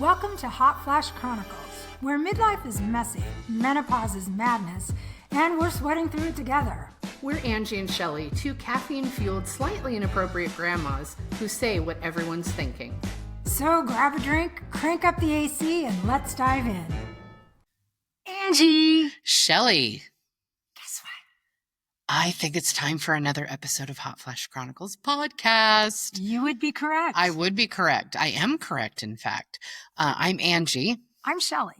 Welcome to Hot Flash Chronicles, where midlife is messy, menopause is madness, and we're sweating through it together. We're Angie and Shelly, two caffeine-fueled, slightly inappropriate grandmas who say what everyone's thinking. So grab a drink, crank up the AC, and let's dive in. Angie! Shelly! Guess what? I think it's time for another episode of Hot Flash Chronicles podcast. You would be correct. I would be correct. I am correct, in fact. I'm Angie. I'm Shelly.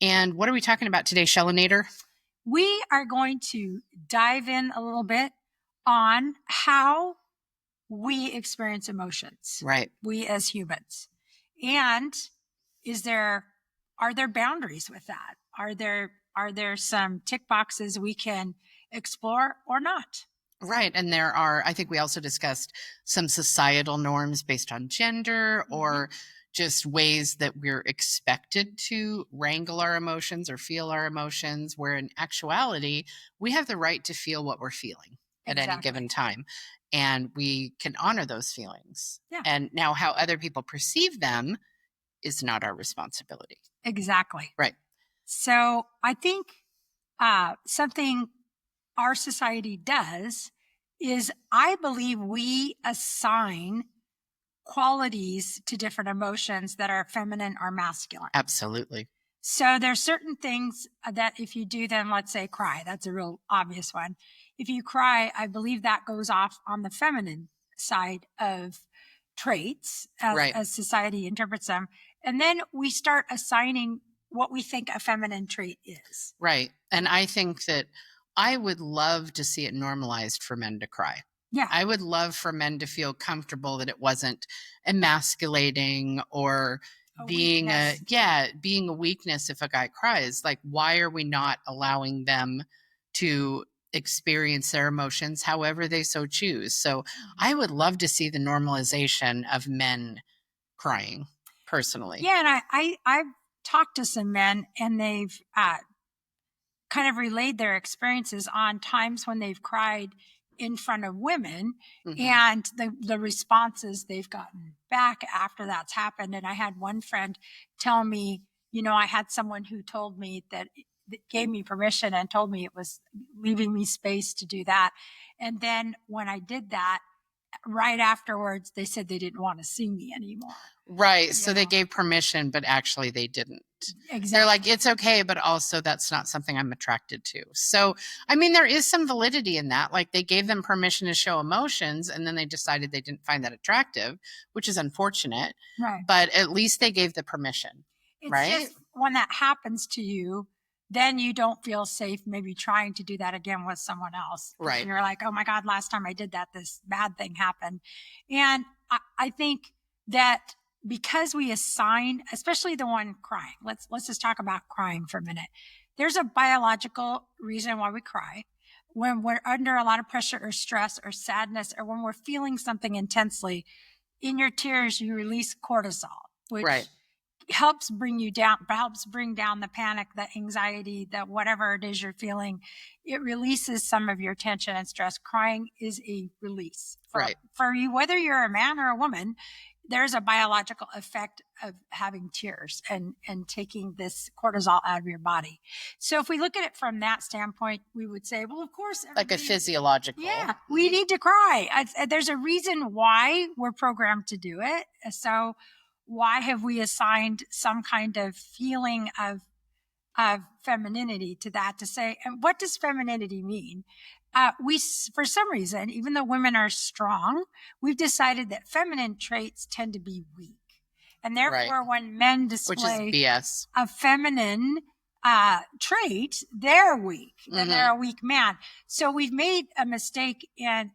And what are we talking about today, Shellinator? We are going to dive in a little bit on how we experience emotions. Right. We as humans. And are there boundaries with that? Are there some tick boxes we can explore or not? Right. And I think we also discussed some societal norms based on gender or just ways that we're expected to wrangle our emotions or feel our emotions, where in actuality, we have the right to feel what we're feeling at any given time. And we can honor those feelings. Yeah. And now how other people perceive them is not our responsibility. Exactly. Right. So I think something our society does is, I believe, we assign qualities to different emotions that are feminine or masculine. Absolutely. So there's certain things that if you do them, let's say cry, that's a real obvious one. If you cry, I believe that goes off on the feminine side of traits as society interprets them. And then we start assigning what we think a feminine trait is. Right. And I think that I would love to see it normalized for men to cry. Yeah. I would love for men to feel comfortable that it wasn't emasculating or being a weakness if a guy cries. Like, why are we not allowing them to experience their emotions however they so choose? So I would love to see the normalization of men crying personally. Yeah. And I've talked to some men, and they've kind of relayed their experiences on times when they've cried in front of women and the responses they've gotten back after that's happened. And I had one friend tell me, I had someone who told me that gave me permission and told me it was leaving me space to do that. And then when I did that, right afterwards, they said they didn't want to see me anymore. Right. So they gave permission, but actually they didn't. Exactly. They're like, it's okay, but also that's not something I'm attracted to. So, I mean, there is some validity in that. Like, they gave them permission to show emotions, and then they decided they didn't find that attractive, which is unfortunate. Right. But at least they gave the permission. It's right. Just when that happens to you, then you don't feel safe maybe trying to do that again with someone else. Right. And you're like, oh my God, last time I did that, this bad thing happened. And I think that because we assign, especially the one crying, let's just talk about crying for a minute. There's a biological reason why we cry. When we're under a lot of pressure or stress or sadness, or when we're feeling something intensely, in your tears, you release cortisol, which helps bring you down, helps bring down the panic, the anxiety, the whatever it is you're feeling. It releases some of your tension and stress. Crying is a release for you, whether you're a man or a woman. There's a biological effect of having tears and taking this cortisol out of your body. So if we look at it from that standpoint, we would say, well, of course. Like a physiological. Yeah, we need to cry. There's a reason why we're programmed to do it. So why have we assigned some kind of feeling of femininity to that, to say, and what does femininity mean? We, for some reason, even though women are strong, we've decided that feminine traits tend to be weak. And therefore, when men display a feminine trait, they're weak. Then they're a weak man. So we've made a mistake in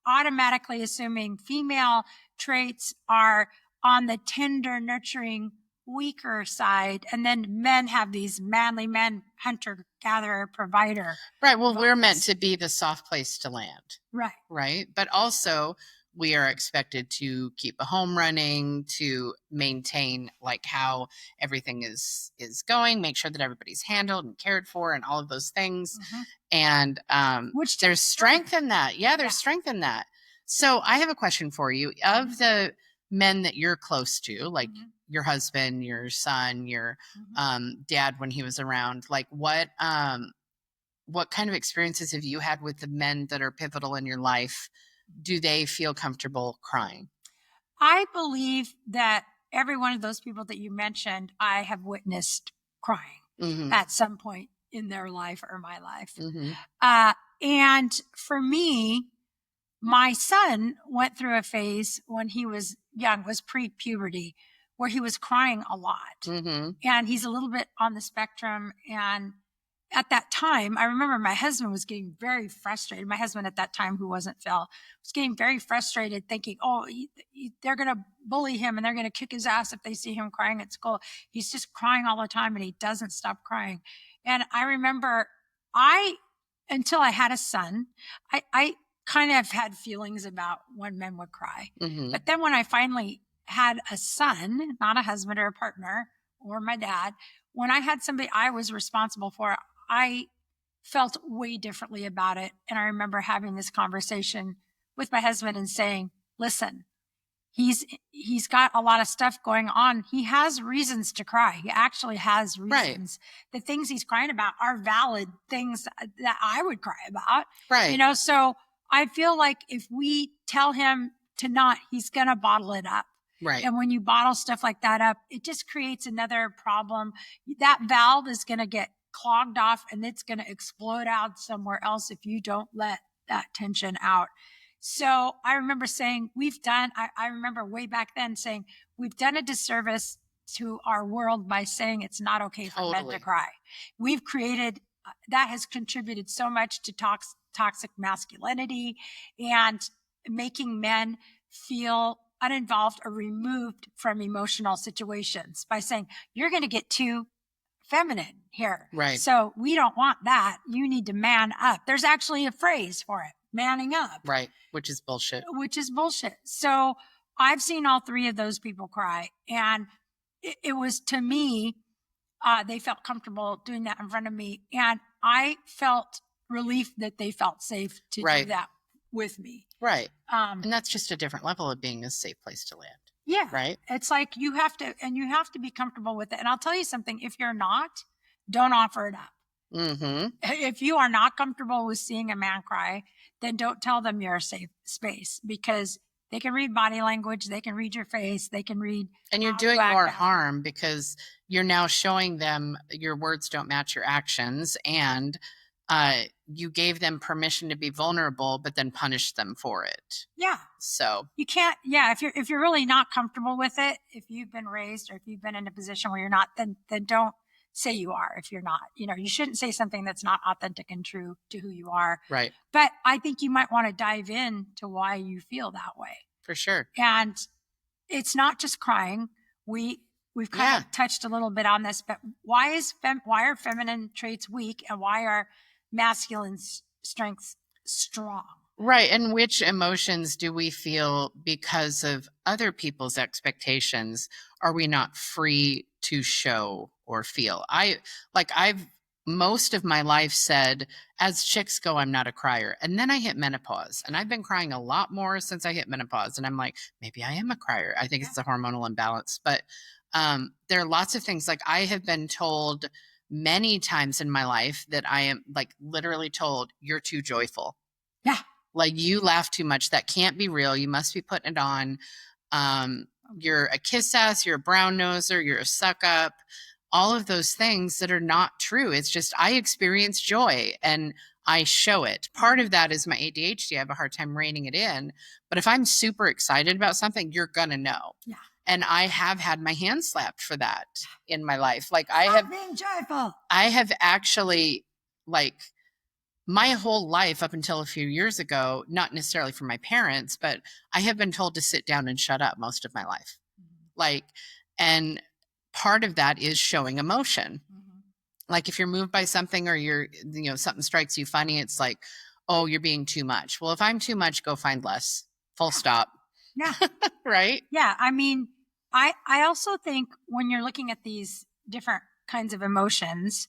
automatically assuming female traits are on the tender, nurturing, weaker side, and then men have these manly men, hunter, gatherer, provider. Right. Well, we're meant to be the soft place to land. Right. Right. But also we are expected to keep a home running, to maintain like how everything is going, make sure that everybody's handled and cared for and all of those things. And which there's strength in that. Yeah, there's strength in that. So I have a question for you. Of the men that you're close to, like your husband, your son, your dad when he was around, like what kind of experiences have you had with the men that are pivotal in your life? Do they feel comfortable crying? I believe that every one of those people that you mentioned, I have witnessed crying at some point in their life or my life. And for me, my son went through a phase when he was young, was pre-puberty, where he was crying a lot. And he's a little bit on the spectrum. And at that time, I remember my husband was getting very frustrated. My husband at that time, who wasn't Phil, was getting very frustrated thinking, oh, they're going to bully him and they're going to kick his ass if they see him crying at school. He's just crying all the time and he doesn't stop crying. And I remember until I had a son, I kind of had feelings about when men would cry. But then when I finally had a son, not a husband or a partner or my dad, when I had somebody I was responsible for, I felt way differently about it. And I remember having this conversation with my husband and saying, listen, he's got a lot of stuff going on. He has reasons to cry. He actually has reasons. Right. The things he's crying about are valid things that I would cry about. Right. You know, so I feel like if we tell him to not, he's going to bottle it up. Right. And when you bottle stuff like that up, it just creates another problem. That valve is going to get clogged off and it's going to explode out somewhere else if you don't let that tension out. So I remember saying I remember way back then saying we've done a disservice to our world by saying it's not okay for men to cry. We've created, that has contributed so much to toxic masculinity and making men feel uninvolved or removed from emotional situations by saying, you're going to get too feminine here. Right. So we don't want that. You need to man up. There's actually a phrase for it, manning up. Right. Which is bullshit. So I've seen all three of those people cry. And it was, to me, they felt comfortable doing that in front of me. And I felt relief that they felt safe to do that with me. Right. And that's just a different level of being a safe place to land. Yeah. Right. It's like you have to be comfortable with it. And I'll tell you something, if you're not, don't offer it up. If you are not comfortable with seeing a man cry, then don't tell them you're a safe space, because they can read body language. They can read your face. They can read. And you're doing more harm because you're now showing them your words don't match your actions. And you gave them permission to be vulnerable, but then punished them for it. Yeah. So you can't, if you're really not comfortable with it, if you've been raised or if you've been in a position where you're not, then don't say you are. If you're not, you shouldn't say something that's not authentic and true to who you are. Right. But I think you might want to dive in to why you feel that way. For sure. And it's not just crying. We've kind of touched a little bit on this, but why are feminine traits weak and why are masculine strengths strong? Right. And which emotions do we feel because of other people's expectations are we not free to show or feel? I've most of my life said, as chicks go, I'm not a crier. And then I hit menopause and I've been crying a lot more since I hit menopause. And I'm like, maybe I am a crier. I think it's a hormonal imbalance. But there are lots of things, like I have been told many times in my life that I am like literally told, you're too joyful. Yeah. Like you laugh too much. That can't be real. You must be putting it on. You're a kiss ass. You're a brown noser. You're a suck up. All of those things that are not true. It's just I experience joy and I show it. Part of that is my ADHD. I have a hard time reining it in. But if I'm super excited about something, you're going to know. Yeah. And I have had my hand slapped for that in my life. Like being joyful. I have actually, like, my whole life up until a few years ago, not necessarily from my parents, but I have been told to sit down and shut up most of my life. Like, and part of that is showing emotion. Like if you're moved by something or something strikes you funny, it's like, oh, you're being too much. Well, if I'm too much, go find less. Full stop. Yeah. Right? Yeah. I mean, I also think when you're looking at these different kinds of emotions,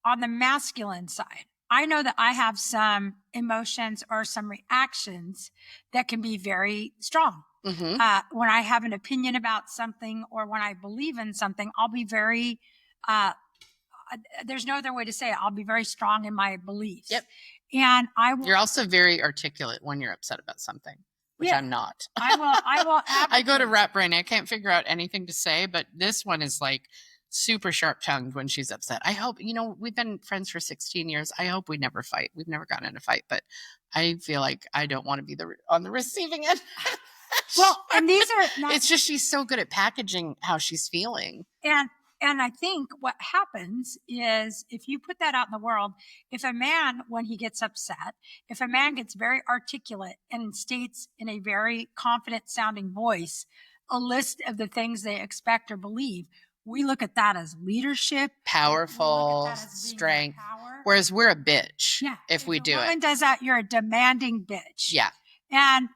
on the masculine side, I know that I have some emotions or some reactions that can be very strong. Mm-hmm. When I have an opinion about something or when I believe in something, I'll be very, there's no other way to say it. I'll be very strong in my beliefs. Yep. And You're also very articulate when you're upset about something, which yeah, I'm not. I will I go to advocate. rat brain. I can't figure out anything to say, but this one is like super sharp tongued when she's upset. I hope, we've been friends for 16 years. I hope we never fight. We've never gotten in a fight, but I feel like I don't want to be on the receiving end. Well, and these are not, it's just she's so good at packaging how she's feeling. and I think what happens is if you put that out in the world, if a man, when he gets upset, if a man gets very articulate and states in a very confident sounding voice a list of the things they expect or believe, we look at that as leadership, powerful, strength. Whereas we're a bitch if we do it. If a woman does that, you're a demanding bitch. Yeah. And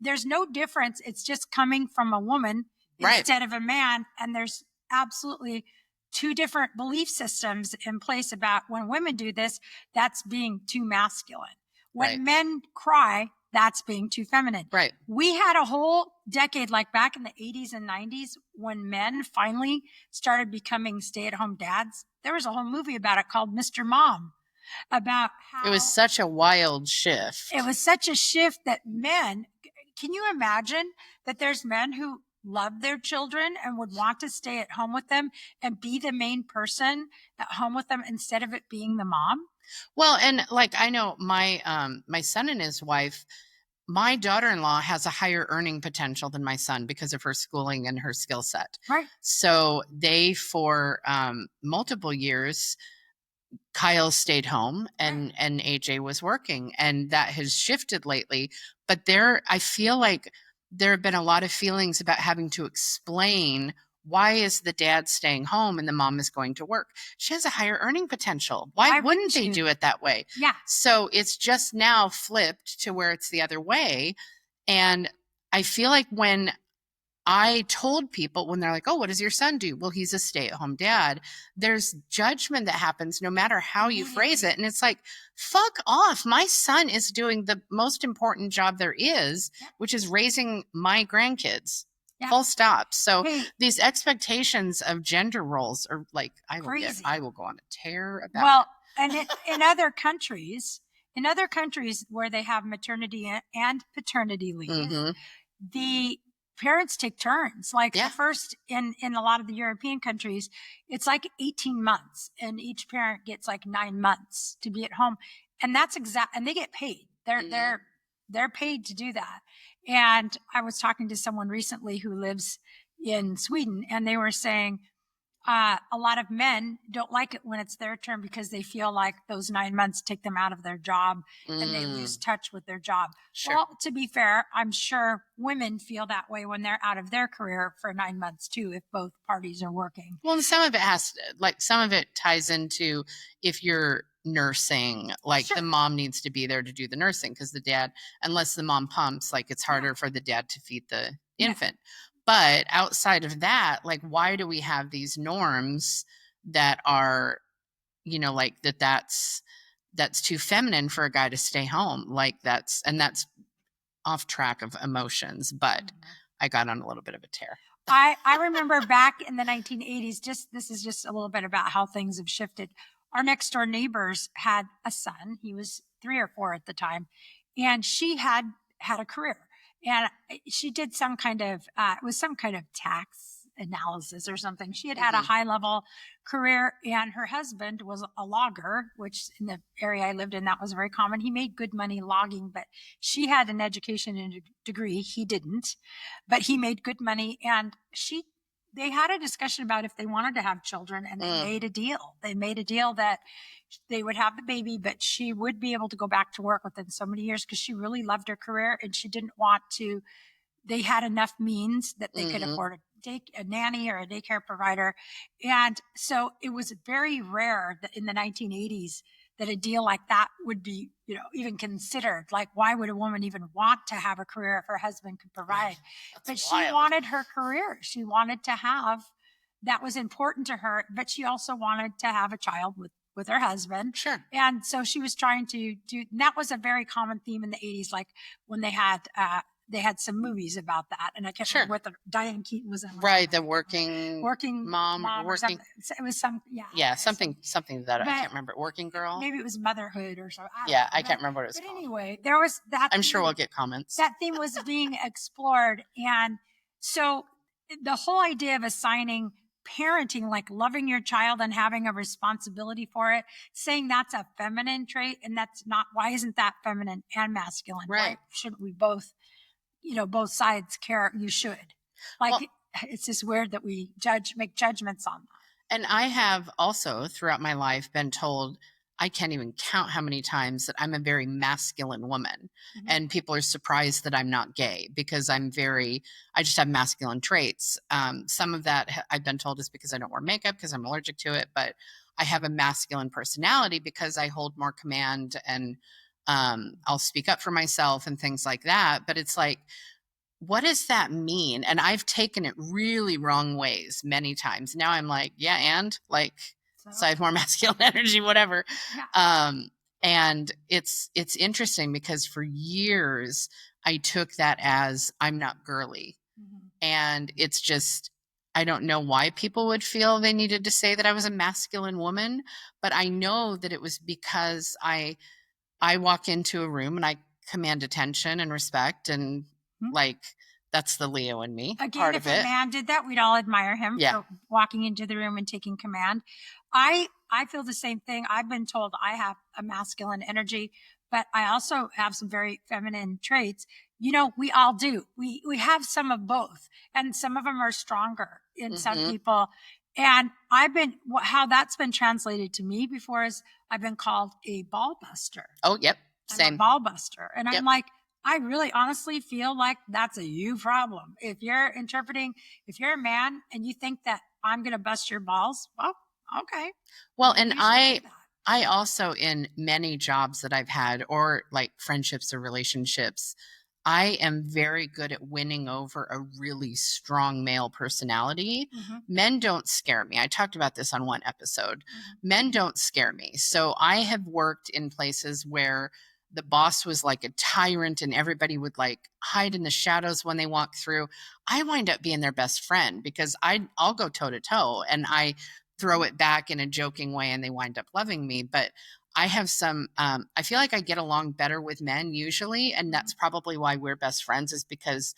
there's no difference. It's just coming from a woman instead of a man. And there's absolutely two different belief systems in place about when women do this, that's being too masculine. When men cry, that's being too feminine. Right. We had a whole decade, like back in the 80s and 90s, when men finally started becoming stay-at-home dads. There was a whole movie about it called Mr. Mom, about how it was such a wild shift. It was such a shift that men, can you imagine that there's men who love their children and would want to stay at home with them and be the main person at home with them instead of it being the mom? Well, and like I know my son and his wife, my daughter-in-law has a higher earning potential than my son because of her schooling and her skill set. Right. So they, for multiple years, Kyle stayed home and AJ was working, and that has shifted lately. But I feel like there have been a lot of feelings about having to explain why is the dad staying home and the mom is going to work. She has a higher earning potential. Why wouldn't they do it that way? Yeah. So it's just now flipped to where it's the other way. And I feel like when I told people, when they're like, oh, what does your son do? Well, he's a stay-at-home dad. There's judgment that happens no matter how you phrase it. And it's like, fuck off. My son is doing the most important job there is, which is raising my grandkids. Full stop. So these expectations of gender roles are like, I will go on a tear about Well, and in other countries where they have maternity and paternity leave, the parents take turns. Like the first in a lot of the European countries, it's like 18 months and each parent gets like 9 months to be at home. And that's and they get paid. They're paid to do that. And I was talking to someone recently who lives in Sweden, and they were saying a lot of men don't like it when it's their turn because they feel like those 9 months take them out of their job and they lose touch with their job. Sure. Well, to be fair, I'm sure women feel that way when they're out of their career for 9 months too, if both parties are working. Well, and some of it ties into if you're nursing, like the mom needs to be there to do the nursing because the dad, unless the mom pumps, like it's harder for the dad to feed the infant. But outside of that, like, why do we have these norms that are, like that's too feminine for a guy to stay home? Like that's off track of emotions, but I got on a little bit of a tear. I remember back in the 1980s, this is just a little bit about how things have shifted. Our next door neighbors had a son. He was 3 or 4 at the time. And she had a career. And she did some kind of, it was some kind of tax analysis or something. She had a high level career, and her husband was a logger, which in the area I lived in, that was very common. He made good money logging, but she had an education and a degree. He didn't, but he made good money. And they had a discussion about if they wanted to have children, and they made a deal. They made a deal that they would have the baby, but she would be able to go back to work within so many years because she really loved her career and she didn't want to. They had enough means that they could afford a nanny or a daycare provider. And so it was very rare that in the 1980s that a deal like that would be, even considered. Like, why would a woman even want to have a career if her husband could provide? But she wanted her career. She wanted to have, that was important to her, but she also wanted to have a child with her husband. Sure. And so she was trying to do, and that was a very common theme in the 80s, like when they had they had some movies about that, and I can't remember what Diane Keaton was in. Right, the working mom or something. It was some something that I can't remember. Working girl. Maybe it was motherhood or something. I can't remember what it was called. Anyway, there was that. I'm sure we'll get comments. That theme was being explored, and so the whole idea of assigning parenting, like loving your child and having a responsibility for it, saying that's a feminine trait and that's not, why isn't that feminine and masculine? Right. Why shouldn't we both, both sides care? You should. It's just weird that we make judgments on that. And I have also throughout my life been told, I can't even count how many times, that I'm a very masculine woman. Mm-hmm. And people are surprised that I'm not gay because I just have masculine traits. Some of that I've been told is because I don't wear makeup because I'm allergic to it, but I have a masculine personality because I hold more command and I'll speak up for myself and things like that. But it's like, what does that mean? And I've taken it really wrong ways many times. Now I'm like, yeah, and like, so I have more masculine energy, whatever. Yeah. And it's interesting because for years I took that as I'm not girly. Mm-hmm. And it's just, I don't know why people would feel they needed to say that I was a masculine woman, but I know that it was because I walk into a room and I command attention and respect and like, that's the Leo in me. Again, part if of it. A man did that, we'd all admire him for walking into the room and taking command. I feel the same thing. I've been told I have a masculine energy, but I also have some very feminine traits. We all do. We have some of both, and some of them are stronger in some people. And how that's been translated to me before is I've been called a ball buster. Oh, yep. Same. I'm a ball buster. And I'm like, I really honestly feel like that's a you problem. If you're a man and you think that I'm going to bust your balls, well, okay. Well, and I also, in many jobs that I've had, or like friendships or relationships, I am very good at winning over a really strong male personality. Mm-hmm. Men don't scare me. I talked about this on one episode. Mm-hmm. Men don't scare me. So I have worked in places where the boss was like a tyrant and everybody would like hide in the shadows when they walk through. I wind up being their best friend because I'll go toe to toe and I throw it back in a joking way and they wind up loving me. But I have some, I feel like I get along better with men usually. And that's probably why we're best friends, is because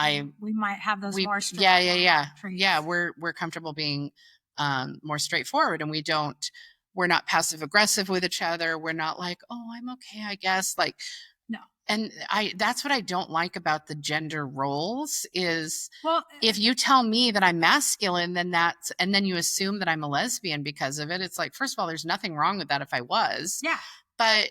we might have those more straight. Yeah. We're comfortable being more straightforward, and we're not passive aggressive with each other. We're not like, oh, I'm okay, I guess. Like, no. And that's what I don't like about the gender roles is, if you tell me that I'm masculine, and then you assume that I'm a lesbian because of it. It's like, first of all, there's nothing wrong with that if I was. Yeah. But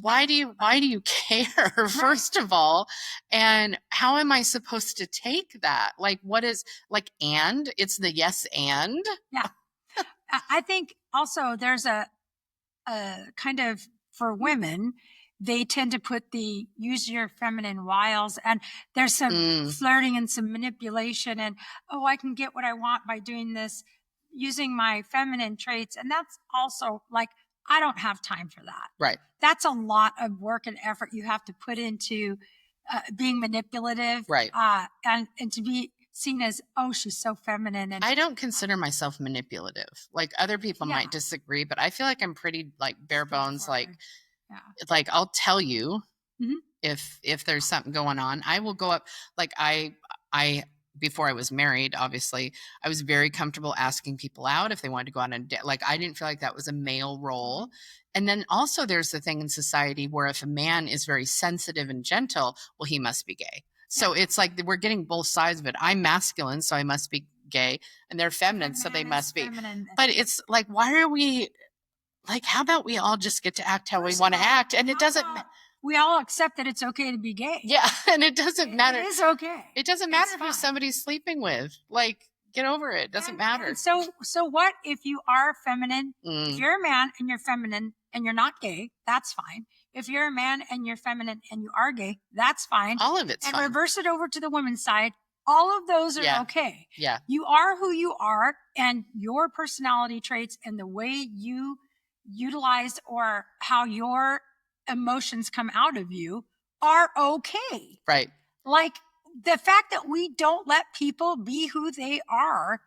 why do you care, first of all? And how am I supposed to take that? Like, what is like, and it's the yes and? Yeah. I think also there's a kind of, for women, they tend to put the use your feminine wiles, and there's some flirting and some manipulation and, oh, I can get what I want by doing this, using my feminine traits. And that's also like, I don't have time for that. Right. That's a lot of work and effort you have to put into being manipulative. Right. And to be seen as, oh, she's so feminine. And I don't consider myself manipulative. Like, other people might disagree, but I feel like I'm pretty like bare bones. Like I'll tell you if there's something going on. I will go up. Like I before I was married, obviously, I was very comfortable asking people out if they wanted to go on a date. Like, I didn't feel like that was a male role. And then also there's the thing in society where if a man is very sensitive and gentle, well, he must be gay. So it's like we're getting both sides of it. I'm masculine, so I must be gay, and they're feminine, so they must be. But it's like, why are we like, how about we all just get to act how we want to act? And it doesn't we all accept that it's okay to be gay. Yeah. And it doesn't matter. It is okay. It doesn't matter who somebody's sleeping with. Like, get over it. It doesn't matter. And so what if you are feminine? If you're a man and you're feminine and you're not gay, that's fine. If you're a man and you're feminine and you are gay, that's fine. All of it's fine. And reverse it over to the women's side. All of those are okay. Yeah. You are who you are, and your personality traits and the way you utilize or how your emotions come out of you are okay. Right. Like the fact that we don't let people be who they are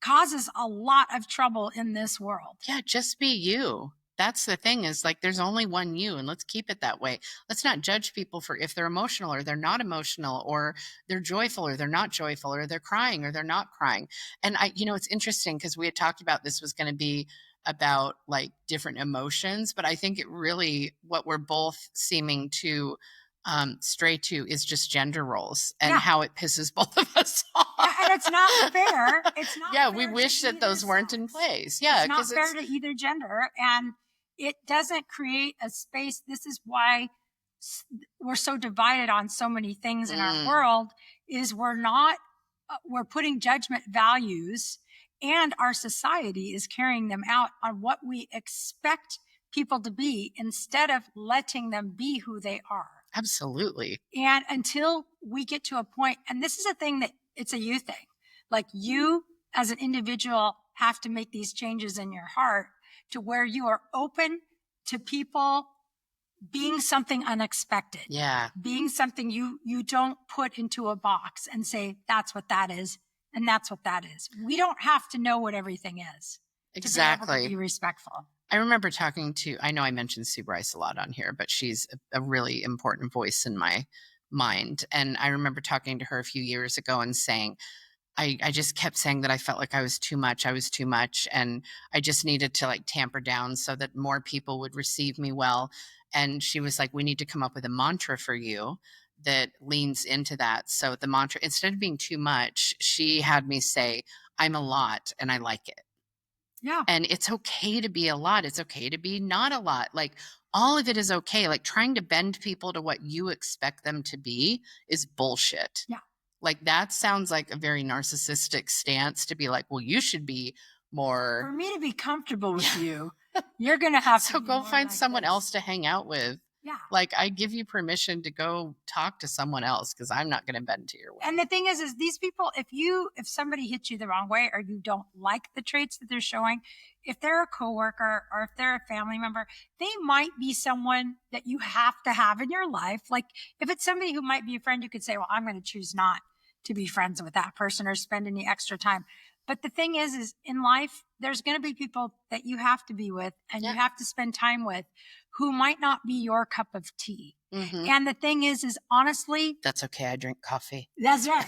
causes a lot of trouble in this world. Yeah, just be you. That's the thing, is like there's only one you, and let's keep it that way. Let's not judge people for if they're emotional or they're not emotional, or they're joyful or they're not joyful, or they're crying or they're not crying. And it's interesting because we had talked about this was going to be about like different emotions, but I think it really, what we're both seeming to stray to is just gender roles and Yeah. how it pisses both of us off. And it's not fair. It's not Yeah, fair we wish that those weren't in place. Yeah, it's not fair to either gender, and it doesn't create a space. This is why we're so divided on so many things in our world, is we're putting judgment values, and our society is carrying them out on what we expect people to be instead of letting them be who they are. Absolutely. And until we get to a point, and this is a thing that it's a you thing, like you as an individual have to make these changes in your heart to where you are open to people being something unexpected. Yeah. Being something you don't put into a box and say, that's what that is. And that's what that is. We don't have to know what everything is. Exactly. To be able to be respectful. I remember I know I mentioned Sue Bryce a lot on here, but she's a really important voice in my mind. And I remember talking to her a few years ago and saying, I just kept saying that I felt like I was too much. And I just needed to like tamper down so that more people would receive me well. And she was like, we need to come up with a mantra for you that leans into that. So the mantra, instead of being too much, she had me say, I'm a lot and I like it. Yeah. And it's okay to be a lot. It's okay to be not a lot. Like all of it is okay. Like trying to bend people to what you expect them to be is bullshit. Yeah. Like that sounds like a very narcissistic stance to be like, well, you should be more. For me to be comfortable with you, you're going to have to. So go find someone else to hang out with. Yeah. Like I give you permission to go talk to someone else because I'm not going to bend to your will. And the thing is these people, if somebody hits you the wrong way or you don't like the traits that they're showing, if they're a coworker or if they're a family member, they might be someone that you have to have in your life. Like if it's somebody who might be a friend, you could say, well, I'm going to choose not to be friends with that person or spend any extra time. But the thing is in life, there's going to be people that you have to be with and you have to spend time with who might not be your cup of tea. Mm-hmm. And the thing is honestly, that's okay. I drink coffee. That's right.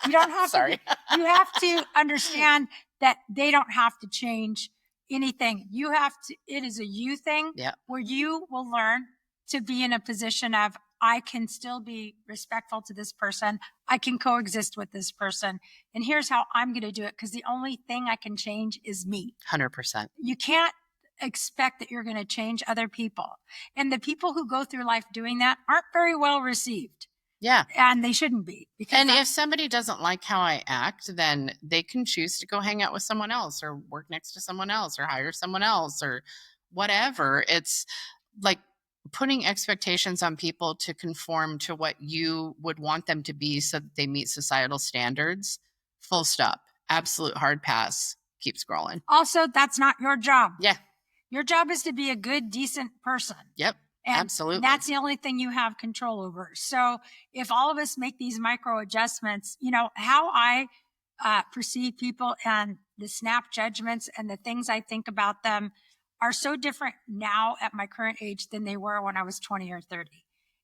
You don't have Sorry. You have to understand that they don't have to change anything. It is a you thing where you will learn to be in a position of, I can still be respectful to this person. I can coexist with this person. And here's how I'm going to do it. Because the only thing I can change is me. 100%. You can't expect that you're going to change other people. And the people who go through life doing that aren't very well received. Yeah. And they shouldn't be. And if somebody doesn't like how I act, then they can choose to go hang out with someone else or work next to someone else or hire someone else or whatever. It's like putting expectations on people to conform to what you would want them to be so that they meet societal standards. Full stop. Absolute hard pass. Keep scrolling. Also, that's not your job. Yeah. Your job is to be a good, decent person. Yep. And absolutely. That's the only thing you have control over. So if all of us make these micro adjustments, how I perceive people and the snap judgments and the things I think about them are so different now at my current age than they were when I was 20 or 30.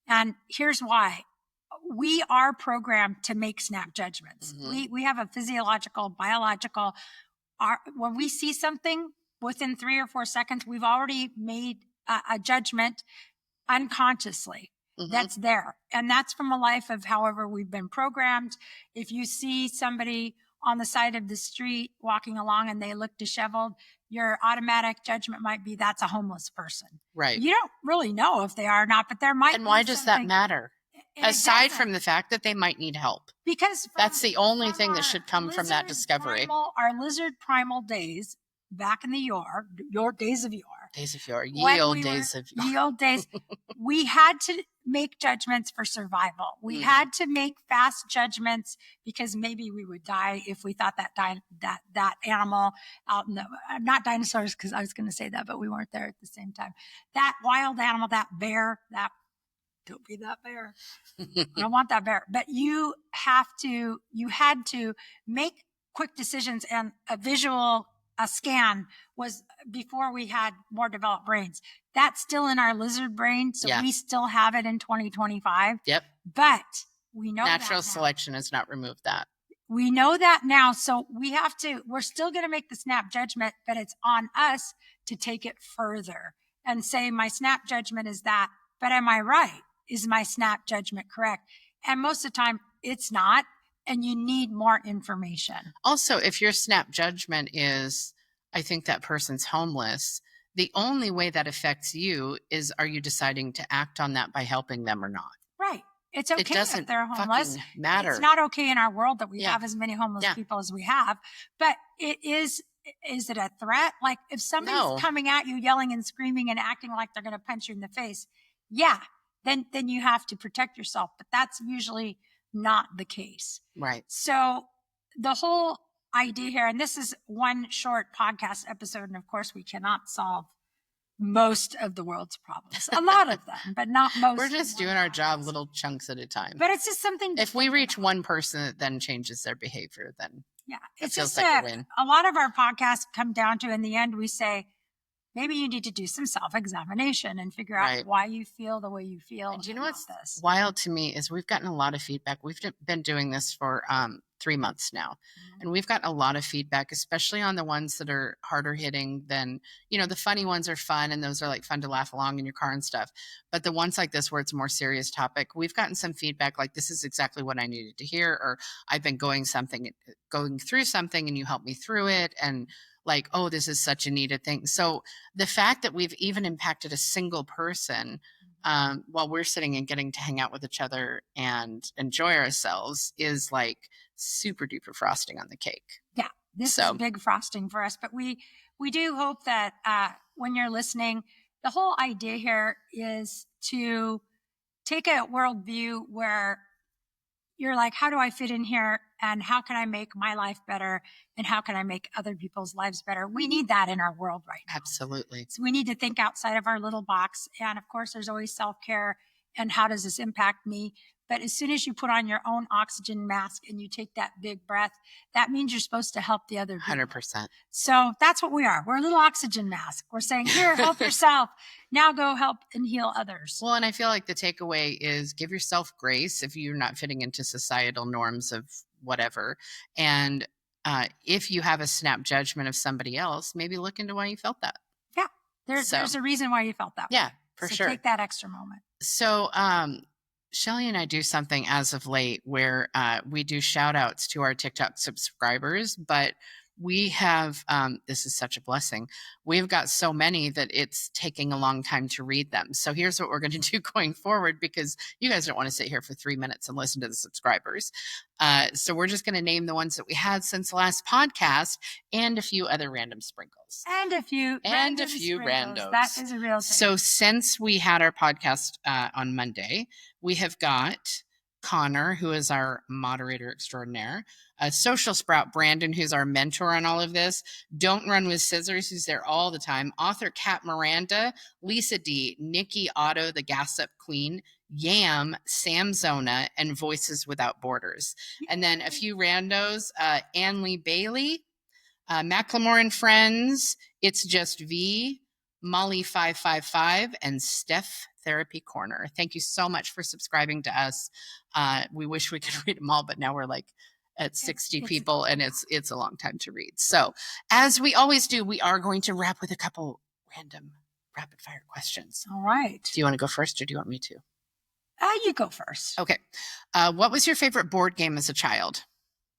And here's why. We are programmed to make snap judgments. Mm-hmm. We have a physiological, biological, when we see something within 3 or 4 seconds, we've already made a judgment unconsciously. Mm-hmm. That's there. And that's from a life of however we've been programmed. If you see somebody on the side of the street walking along and they look disheveled, your automatic judgment might be that's a homeless person. Right. You don't really know if they are or not, but there might be. And why does that matter? Aside from the fact that they might need help. Because that's the only thing that should come from that discovery. Our lizard primal days, back in the your days of yore. Days of yore. Ye old days of yore. Ye old days. We had to make judgments for survival. We had to make fast judgments because maybe we would die if we thought that animal out in the, not dinosaurs because I was going to say that, but we weren't there at the same time. That wild animal, that bear, that don't be that bear. I don't want that bear. But you had to make quick decisions, and a scan was before we had more developed brains. That's still in our lizard brain. So we still have it in 2025. Yep. But we know natural selection has not removed that. We know that now. So we're still going to make the snap judgment, but it's on us to take it further and say, my snap judgment is that, but am I right? Is my snap judgment correct? And most of the time it's not, and you need more information. Also, if your snap judgment is, I think that person's homeless, the only way that affects you is, are you deciding to act on that by helping them or not? Right. It's okay if they're homeless. Matter. It's not okay in our world that we have as many homeless people as we have, but it is it a threat? Like if somebody's coming at you yelling and screaming and acting like they're going to punch you in the face, then you have to protect yourself, but that's usually not the case. Right. So the whole idea here, and this is one short podcast episode, and of course we cannot solve most of the world's problems, a lot of them, but not most. We're just doing our job little chunks at a time. But it's just something. If we reach one person that then changes their behavior, then it's just like a win. A lot of our podcasts come down to, in the end, we say, maybe you need to do some self-examination and figure out why you feel the way you feel. And do you know what's wild to me is we've gotten a lot of feedback. We've been doing this for 3 months now. Mm-hmm. And we've gotten a lot of feedback, especially on the ones that are harder hitting than, the funny ones are fun, and those are like fun to laugh along in your car and stuff. But the ones like this where it's a more serious topic, we've gotten some feedback like, this is exactly what I needed to hear, or I've been going through something and you helped me through it. And like, oh, this is such a needed thing. So the fact that we've even impacted a single person while we're sitting and getting to hang out with each other and enjoy ourselves is like super duper frosting on the cake. Yeah, this is big frosting for us. But we do hope that when you're listening, the whole idea here is to take a worldview where you're like, how do I fit in here? And how can I make my life better? And how can I make other people's lives better? We need that in our world right now. Absolutely. So we need to think outside of our little box. And of course, there's always self-care and how does this impact me? But as soon as you put on your own oxygen mask and you take that big breath, that means you're supposed to help the other people. 100%. So that's what we are. We're a little oxygen mask. We're saying, here, help yourself. Now go help and heal others. Well, and I feel like the takeaway is give yourself grace if you're not fitting into societal norms of whatever. And if you have a snap judgment of somebody else, maybe look into why you felt that. Yeah. There's a reason why you felt that way. Yeah, for sure. Take that extra moment. So, Shelly and I do something as of late where we do shout outs to our TikTok subscribers, but we have, this is such a blessing. We've got so many that it's taking a long time to read them. So here's what we're going to do going forward, because you guys don't want to sit here for 3 minutes and listen to the subscribers. So we're just going to name the ones that we had since the last podcast and a few other random sprinkles. And a few randos. That is a real thing. So since we had our podcast on Monday, we have got Connor, who is our moderator extraordinaire, Social Sprout Brandon, who's our mentor on all of this, Don't Run with Scissors, who's there all the time, author Kat Miranda, Lisa D, Nikki Otto, the Gossip Queen, Yam, Sam Zona, and Voices Without Borders. And then a few randos, Ann Lee Bailey, Macklemore and Friends, It's Just V, Molly 555, and Steph Therapy Corner. Thank you so much for subscribing to us. We wish we could read them all, but now we're like at 60 people and it's a long time to read. So as we always do, we are going to wrap with a couple random rapid fire questions. All right. Do you want to go first or do you want me to? You go first. Okay. What was your favorite board game as a child?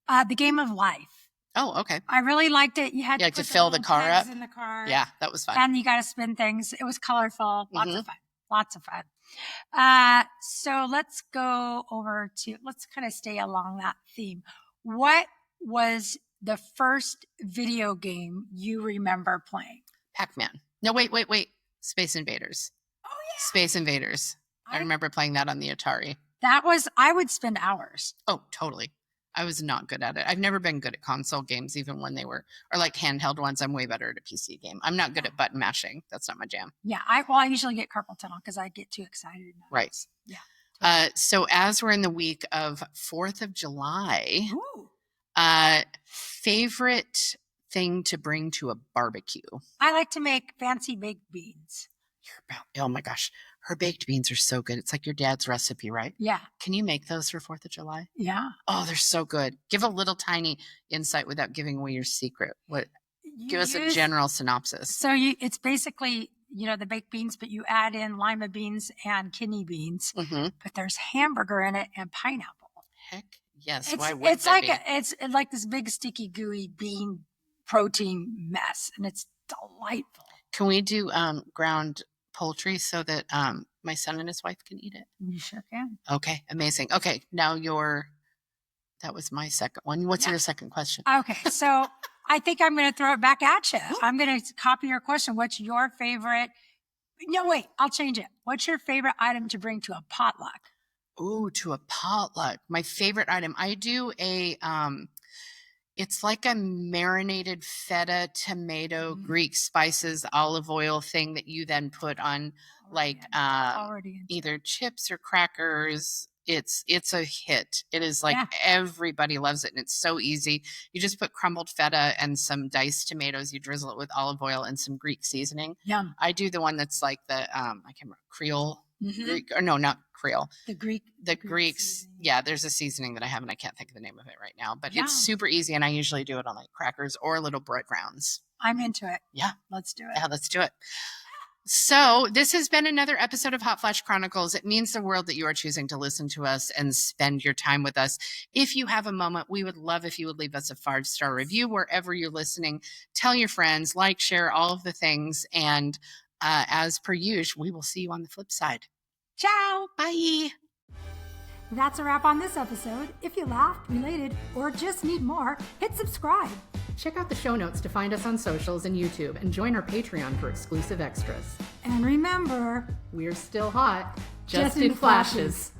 The Game of Life. Oh, okay. I really liked it. You had to fill the car up in the car. Yeah, that was fun. And you got to spin things. It was colorful. Lots of fun. Lots of fun. So let's go over to, let's kind of stay along that theme. What was the first video game you remember playing? Pac-Man. No, wait. Space Invaders. Oh, yeah. Space Invaders. I remember playing that on the Atari. I would spend hours. Oh, totally. I was not good at it. I've never been good at console games, even when they were, or like handheld ones. I'm way better at a PC game. I'm not good at button mashing. That's not my jam. Yeah. I usually get carpal tunnel because I get too excited. Right. Yeah. So as we're in the week of 4th of July, Ooh. favorite thing to bring to a barbecue? I like to make fancy baked beans. Oh my gosh. Her baked beans are so good. It's like your dad's recipe, right? Yeah. Can you make those for 4th of July? Yeah. Oh, they're so good. Give a little tiny insight without giving away your secret. Give us a general synopsis. So it's basically, the baked beans, but you add in lima beans and kidney beans, but there's hamburger in it and pineapple. Heck yes. Why would it's like this big sticky gooey bean protein mess, and it's delightful. Can we do ground poultry so that my son and his wife can eat it? You sure can. Okay, amazing. Okay, now that was my second one. What's your second question? Okay, so I think I'm going to throw it back at you. I'm going to copy your question. What's your favorite? No, wait, I'll change it. What's your favorite item to bring to a potluck? Ooh, to a potluck. My favorite item. I do it's like a marinated feta, tomato, Greek spices, olive oil thing that you then put on either chips or crackers. It's a hit. It is like everybody loves it, and it's so easy. You just put crumbled feta and some diced tomatoes. You drizzle it with olive oil and some Greek seasoning. Yum. I do the one that's like the I can't remember, Creole. Greek, or no, not Creole. The Greeks. Seasoning. Yeah, there's a seasoning that I have, and I can't think of the name of it right now. But it's super easy, and I usually do it on like crackers or little bread rounds. I'm into it. Yeah, let's do it. Yeah, let's do it. So this has been another episode of Hot Flash Chronicles. It means the world that you are choosing to listen to us and spend your time with us. If you have a moment, we would love if you would leave us a 5-star review wherever you're listening. Tell your friends, like, share, all of the things. And as per usual, we will see you on the flip side. Ciao. Bye. That's a wrap on this episode. If you laughed, related, or just need more, hit subscribe. Check out the show notes to find us on socials and YouTube, and join our Patreon for exclusive extras. And remember, we're still hot, just in flashes.